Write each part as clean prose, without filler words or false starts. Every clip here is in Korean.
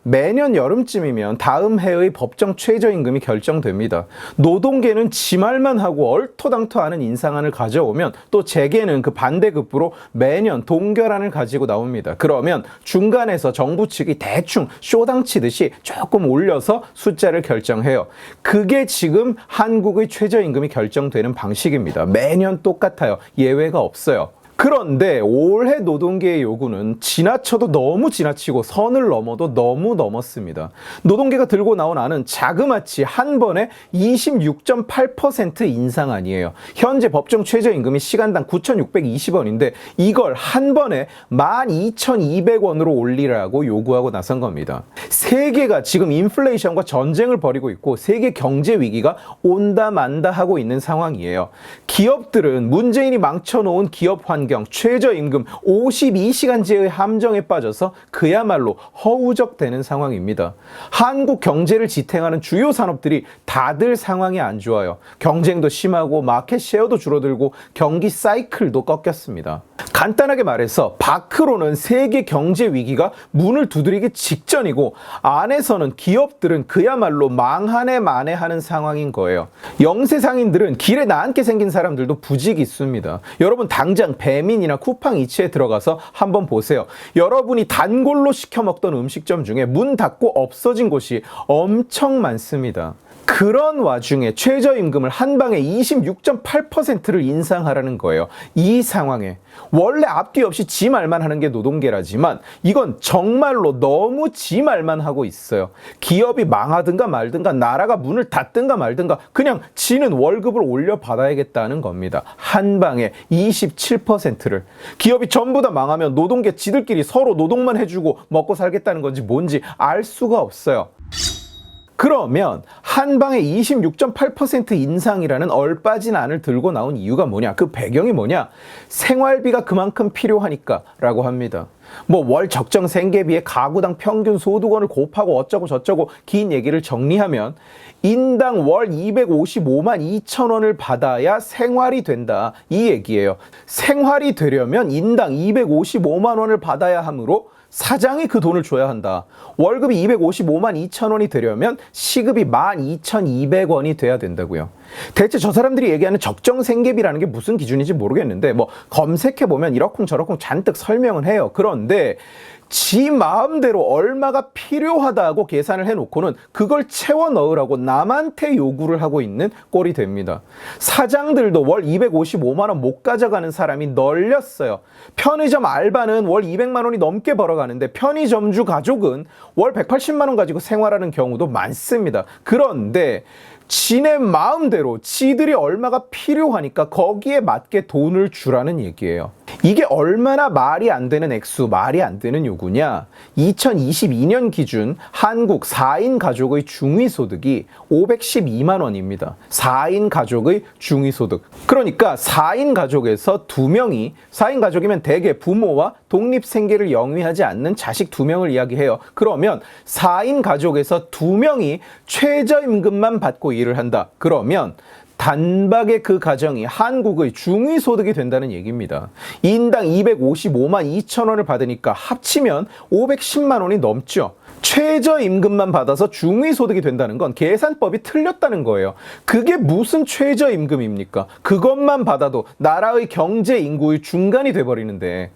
매년 여름쯤이면 다음 해의 법정 최저임금이 결정됩니다. 노동계는 지 말만 하고 얼토당토하는 인상안을 가져오면 또 재계는 그 반대급부로 매년 동결안을 가지고 나옵니다. 그러면 중간에서 정부 측이 대충 쇼당치듯이 조금 올려서 숫자를 결정해요. 그게 지금 한국의 최저임금이 결정되는 방식입니다. 매년 똑같아요. 예외가 없어요. 그런데 올해 노동계의 요구는 지나쳐도 너무 지나치고 선을 넘어도 너무 넘었습니다. 노동계가 들고 나온 안은 자그마치 한 번에 26.8% 인상안이에요. 현재 법정 최저임금이 시간당 9,620원인데 이걸 한 번에 12,200원으로 올리라고 요구하고 나선 겁니다. 세계가 지금 인플레이션과 전쟁을 벌이고 있고 세계 경제 위기가 온다 만다 하고 있는 상황이에요. 기업들은 문재인이 망쳐놓은 기업 환경, 최저임금 52시간제의 함정에 빠져서 그야말로 허우적대는 상황입니다. 한국 경제를 지탱하는 주요 산업들이 다들 상황이 안 좋아요. 경쟁도 심하고 마켓 셰어도 줄어들고 경기 사이클도 꺾였습니다. 간단하게 말해서 밖으로는 세계 경제 위기가 문을 두드리기 직전이고 안에서는 기업들은 그야말로 망하네 만해하는 상황인 거예요. 영세상인들은 길에 나앉게 생긴 사람들도 부직 있습니다. 여러분 당장 배민이나 쿠팡 이츠에 들어가서 한번 보세요. 여러분이 단골로 시켜 먹던 음식점 중에 문 닫고 없어진 곳이 엄청 많습니다. 그런 와중에 최저임금을 한 방에 26.8%를 인상하라는 거예요. 이 상황에 원래 앞뒤 없이 지 말만 하는 게 노동계라지만 이건 정말로 너무 지 말만 하고 있어요. 기업이 망하든가 말든가 나라가 문을 닫든가 말든가 그냥 지는 월급을 올려받아야겠다는 겁니다. 한 방에 27%를. 기업이 전부 다 망하면 노동계 지들끼리 서로 노동만 해주고 먹고 살겠다는 건지 뭔지 알 수가 없어요. 그러면 한 방에 26.8% 인상이라는 얼빠진 안을 들고 나온 이유가 뭐냐? 그 배경이 뭐냐? 생활비가 그만큼 필요하니까 라고 합니다. 뭐 월 적정 생계비에 가구당 평균 소득원을 곱하고 어쩌고 저쩌고 긴 얘기를 정리하면 인당 월 255만 2천 원을 받아야 생활이 된다. 이 얘기예요. 생활이 되려면 인당 255만 원을 받아야 하므로 사장이 그 돈을 줘야 한다. 월급이 255만 2천 원이 되려면 시급이 12,200원이 돼야 된다고요. 대체 저 사람들이 얘기하는 적정 생계비라는 게 무슨 기준인지 모르겠는데 뭐 검색해보면 이러쿵저러쿵 잔뜩 설명은 해요. 그런데 지 마음대로 얼마가 필요하다고 계산을 해놓고는 그걸 채워 넣으라고 남한테 요구를 하고 있는 꼴이 됩니다. 사장들도 월 255만 원 못 가져가는 사람이 널렸어요. 편의점 알바는 월 200만 원이 넘게 벌어가는데 편의점주 가족은 월 180만 원 가지고 생활하는 경우도 많습니다. 그런데 지네 마음대로 지들이 얼마가 필요하니까 거기에 맞게 돈을 주라는 얘기예요. 이게 얼마나 말이 안 되는 액수, 말이 안 되는 요구냐? 2022년 기준 한국 4인 가족의 중위소득이 512만 원입니다. 4인 가족의 중위소득. 그러니까 4인 가족에서 2명이, 4인 가족이면 대개 부모와 독립생계를 영위하지 않는 자식 2명을 이야기해요. 그러면 4인 가족에서 2명이 최저임금만 받고 일을 한다. 그러면 단박에 그 가정이 한국의 중위소득이 된다는 얘기입니다. 인당 255만 2천 원을 받으니까 합치면 510만 원이 넘죠. 최저임금만 받아서 중위소득이 된다는 건 계산법이 틀렸다는 거예요. 그게 무슨 최저임금입니까? 그것만 받아도 나라의 경제 인구의 중간이 돼버리는데.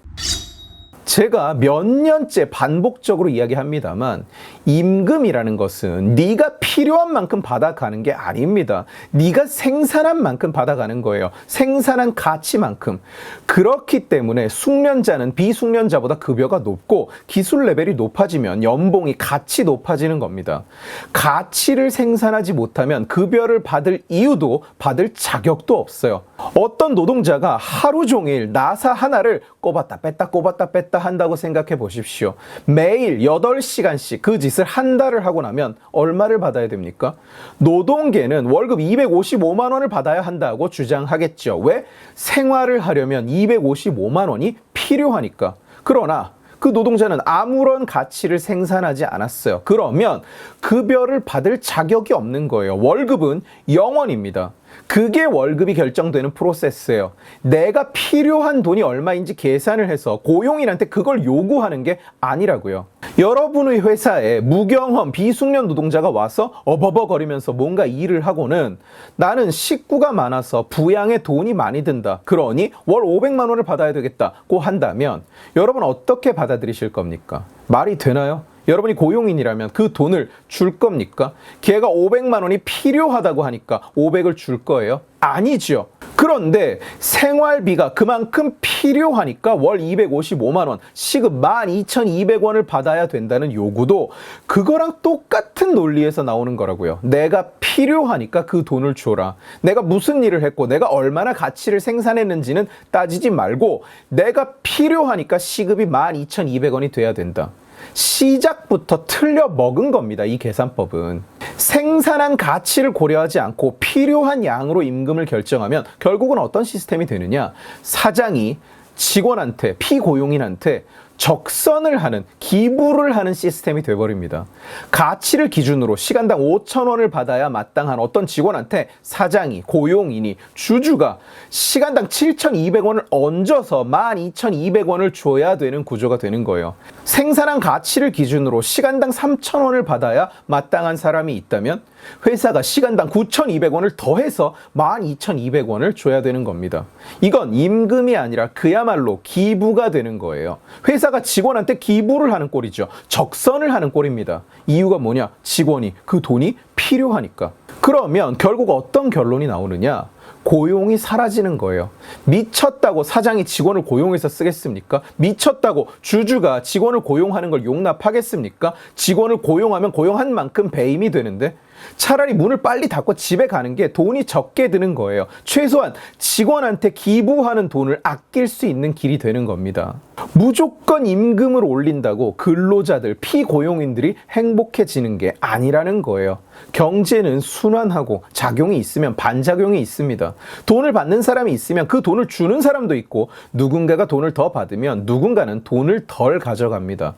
제가 몇 년째 반복적으로 이야기합니다만 임금이라는 것은 네가 필요한 만큼 받아가는 게 아닙니다. 네가 생산한 만큼 받아가는 거예요. 생산한 가치만큼. 그렇기 때문에 숙련자는 비숙련자보다 급여가 높고 기술 레벨이 높아지면 연봉이 같이 높아지는 겁니다. 가치를 생산하지 못하면 급여를 받을 이유도 받을 자격도 없어요. 어떤 노동자가 하루 종일 나사 하나를 꼽았다 뺐다 한다고 생각해 보십시오. 매일 8시간씩 그 짓을 한 달을 하고 나면 얼마를 받아야 됩니까? 노동계는 월급 255만 원을 받아야 한다고 주장하겠죠. 왜? 생활을 하려면 255만 원이 필요하니까. 그러나 그 노동자는 아무런 가치를 생산하지 않았어요. 그러면 급여를 받을 자격이 없는 거예요. 월급은 0원입니다. 그게 월급이 결정되는 프로세스예요. 내가 필요한 돈이 얼마인지 계산을 해서 고용인한테 그걸 요구하는 게 아니라고요. 여러분의 회사에 무경험 비숙련 노동자가 와서 어버버거리면서 뭔가 일을 하고는 나는 식구가 많아서 부양에 돈이 많이 든다. 그러니 월 500만 원을 받아야 되겠다고 한다면 여러분 어떻게 받아들이실 겁니까? 말이 되나요? 여러분이 고용인이라면 그 돈을 줄 겁니까? 걔가 500만 원이 필요하다고 하니까 500을 줄 거예요? 아니죠. 그런데 생활비가 그만큼 필요하니까 월 255만 원, 시급 12,200원을 받아야 된다는 요구도 그거랑 똑같은 논리에서 나오는 거라고요. 내가 필요하니까 그 돈을 줘라. 내가 무슨 일을 했고 내가 얼마나 가치를 생산했는지는 따지지 말고 내가 필요하니까 시급이 12,200원이 돼야 된다. 시작부터 틀려 먹은 겁니다. 이 계산법은. 생산한 가치를 고려하지 않고 필요한 양으로 임금을 결정하면 결국은 어떤 시스템이 되느냐? 사장이 직원한테, 피고용인한테 적선을 하는, 기부를 하는 시스템이 돼버립니다. 가치를 기준으로 시간당 5,000원을 받아야 마땅한 어떤 직원한테 사장이, 고용인이, 주주가 시간당 7,200원을 얹어서 12,200원을 줘야 되는 구조가 되는 거예요. 생산한 가치를 기준으로 시간당 3,000원을 받아야 마땅한 사람이 있다면 회사가 시간당 9,200원을 더해서 12,200원을 줘야 되는 겁니다. 이건 임금이 아니라 그야말로 기부가 되는 거예요. 회사가 직원한테 기부를 하는 꼴이죠. 적선을 하는 꼴입니다. 이유가 뭐냐? 직원이 그 돈이 필요하니까. 그러면 결국 어떤 결론이 나오느냐? 고용이 사라지는 거예요. 미쳤다고 사장이 직원을 고용해서 쓰겠습니까? 미쳤다고 주주가 직원을 고용하는 걸 용납하겠습니까? 직원을 고용하면 고용한 만큼 배임이 되는데 차라리 문을 빨리 닫고 집에 가는 게 돈이 적게 드는 거예요. 최소한 직원한테 기부하는 돈을 아낄 수 있는 길이 되는 겁니다. 무조건 임금을 올린다고 근로자들, 피고용인들이 행복해지는 게 아니라는 거예요. 경제는 순환하고 작용이 있으면 반작용이 있습니다. 돈을 받는 사람이 있으면 그 돈을 주는 사람도 있고 누군가가 돈을 더 받으면 누군가는 돈을 덜 가져갑니다.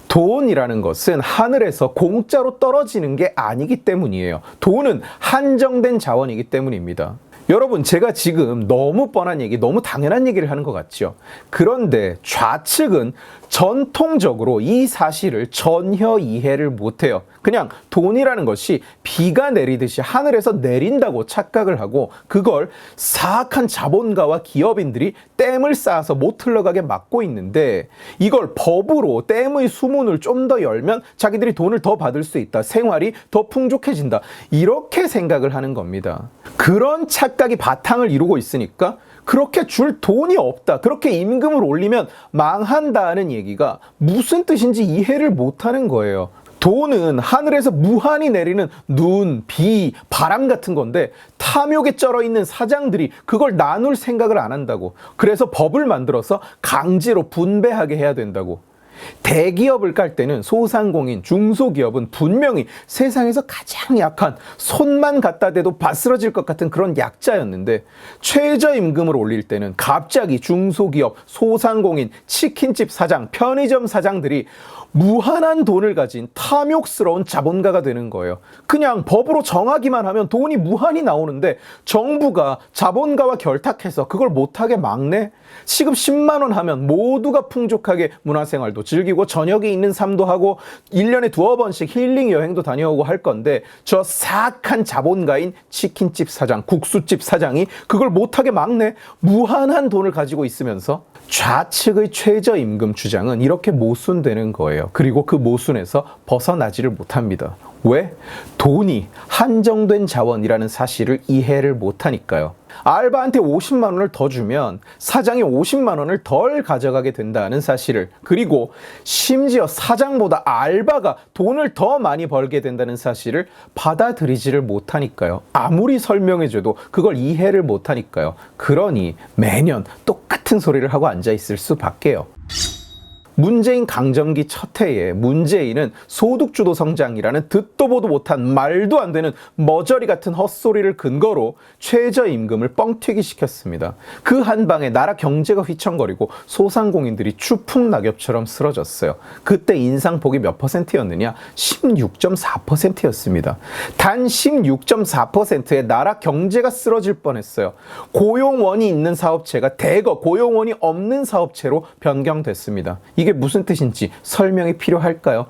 돈이라는 것은 하늘에서 공짜로 떨어지는 게 아니기 때문이에요. 돈은 한정된 자원이기 때문입니다. 여러분, 제가 지금 너무 뻔한 얘기, 너무 당연한 얘기를 하는 것 같죠? 그런데 좌측은 전통적으로 이 사실을 전혀 이해를 못해요. 그냥 돈이라는 것이 비가 내리듯이 하늘에서 내린다고 착각을 하고 그걸 사악한 자본가와 기업인들이 댐을 쌓아서 못 흘러가게 막고 있는데 이걸 법으로 댐의 수문을 좀 더 열면 자기들이 돈을 더 받을 수 있다. 생활이 더 풍족해진다. 이렇게 생각을 하는 겁니다. 그런 착각이 바탕을 이루고 있으니까 그렇게 줄 돈이 없다. 그렇게 임금을 올리면 망한다는 얘기가 무슨 뜻인지 이해를 못하는 거예요. 돈은 하늘에서 무한히 내리는 눈, 비, 바람 같은 건데 탐욕에 쩔어 있는 사장들이 그걸 나눌 생각을 안 한다고. 그래서 법을 만들어서 강제로 분배하게 해야 된다고. 대기업을 깔 때는 소상공인, 중소기업은 분명히 세상에서 가장 약한, 손만 갖다 대도 바스러질 것 같은 그런 약자였는데 최저임금을 올릴 때는 갑자기 중소기업, 소상공인, 치킨집 사장, 편의점 사장들이 무한한 돈을 가진 탐욕스러운 자본가가 되는 거예요. 그냥 법으로 정하기만 하면 돈이 무한히 나오는데 정부가 자본가와 결탁해서 그걸 못하게 막네? 시급 10만 원 하면 모두가 풍족하게 문화생활도 즐기고 저녁에 있는 삶도 하고 1년에 두어 번씩 힐링 여행도 다녀오고 할 건데 저 사악한 자본가인 치킨집 사장, 국수집 사장이 그걸 못하게 막네? 무한한 돈을 가지고 있으면서 좌측의 최저임금 주장은 이렇게 모순되는 거예요. 그리고 그 모순에서 벗어나지를 못합니다. 왜? 돈이 한정된 자원이라는 사실을 이해를 못하니까요. 알바한테 50만 원을 더 주면 사장이 50만 원을 덜 가져가게 된다는 사실을, 그리고 심지어 사장보다 알바가 돈을 더 많이 벌게 된다는 사실을 받아들이지를 못하니까요. 아무리 설명해줘도 그걸 이해를 못하니까요. 그러니 매년 똑같은 소리를 하고 앉아있을 수밖에요. 문재인 강점기 첫 해에 문재인은 소득주도 성장이라는 듣도 보도 못한 말도 안 되는 머저리 같은 헛소리를 근거로 최저임금을 뻥튀기 시켰습니다. 그 한 방에 나라 경제가 휘청거리고 소상공인들이 추풍낙엽처럼 쓰러졌어요. 그때 인상폭이 몇 %였느냐? 16.4%였습니다. 단 16.4%에 나라 경제가 쓰러질 뻔했어요. 고용원이 있는 사업체가 대거 고용원이 없는 사업체로 변경됐습니다. 이게 무슨 뜻인지 설명이 필요할까요?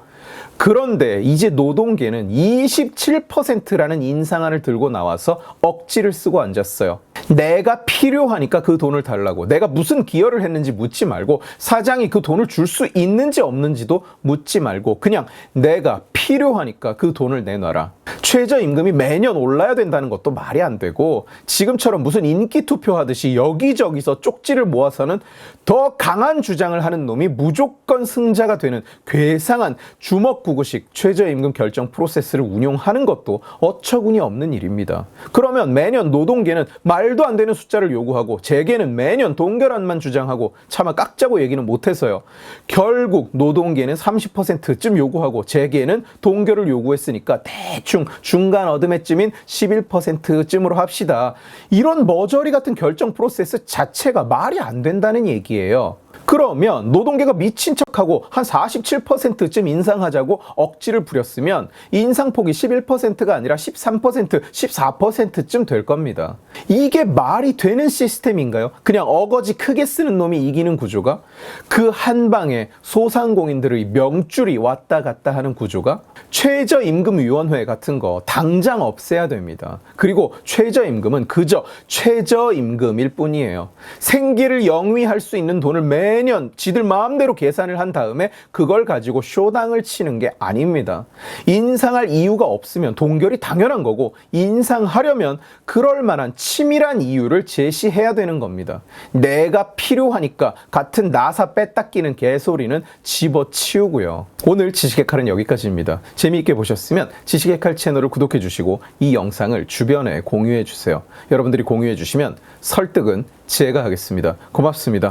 그런데 이제 노동계는 27%라는 인상안을 들고 나와서 억지를 쓰고 앉았어요. 내가 필요하니까 그 돈을 달라고, 내가 무슨 기여를 했는지 묻지 말고, 사장이 그 돈을 줄 수 있는지 없는지도 묻지 말고, 그냥 내가 필요하니까 그 돈을 내놔라. 최저임금이 매년 올라야 된다는 것도 말이 안 되고, 지금처럼 무슨 인기 투표하듯이 여기저기서 쪽지를 모아서는 더 강한 주장을 하는 놈이 무조건 승자가 되는 괴상한 주먹구구식 최저임금 결정 프로세스를 운용하는 것도 어처구니 없는 일입니다. 그러면 매년 노동계는 말도 안 되는 숫자를 요구하고, 재계는 매년 동결안만 주장하고, 차마 깎자고 얘기는 못해서요. 결국 노동계는 30%쯤 요구하고, 재계는 동결을 요구했으니까 대충 중간 어드매쯤인 11%쯤으로 합시다. 이런 머저리 같은 결정 프로세스 자체가 말이 안 된다는 얘기예요. 그러면 노동계가 미친 척하고 한 47%쯤 인상하자고 억지를 부렸으면 인상폭이 11%가 아니라 13%, 14%쯤 될 겁니다. 이게 말이 되는 시스템인가요? 그냥 어거지 크게 쓰는 놈이 이기는 구조가? 그 한 방에 소상공인들의 명줄이 왔다 갔다 하는 구조가? 최저임금위원회 같은 거 당장 없애야 됩니다. 그리고 최저임금은 그저 최저임금일 뿐이에요. 생계를 영위할 수 있는 돈을 매년 지들 마음대로 계산을 한 다음에 그걸 가지고 쇼당을 치는 게 아닙니다. 인상할 이유가 없으면 동결이 당연한 거고, 인상하려면 그럴 만한 치밀한 이유를 제시해야 되는 겁니다. 내가 필요하니까 같은 나사 빼닦이는 개소리는 집어치우고요. 오늘 지식의 칼은 여기까지입니다. 재미있게 보셨으면 지식의 칼 채널을 구독해 주시고 이 영상을 주변에 공유해 주세요. 여러분들이 공유해 주시면 설득은 제가 하겠습니다. 고맙습니다.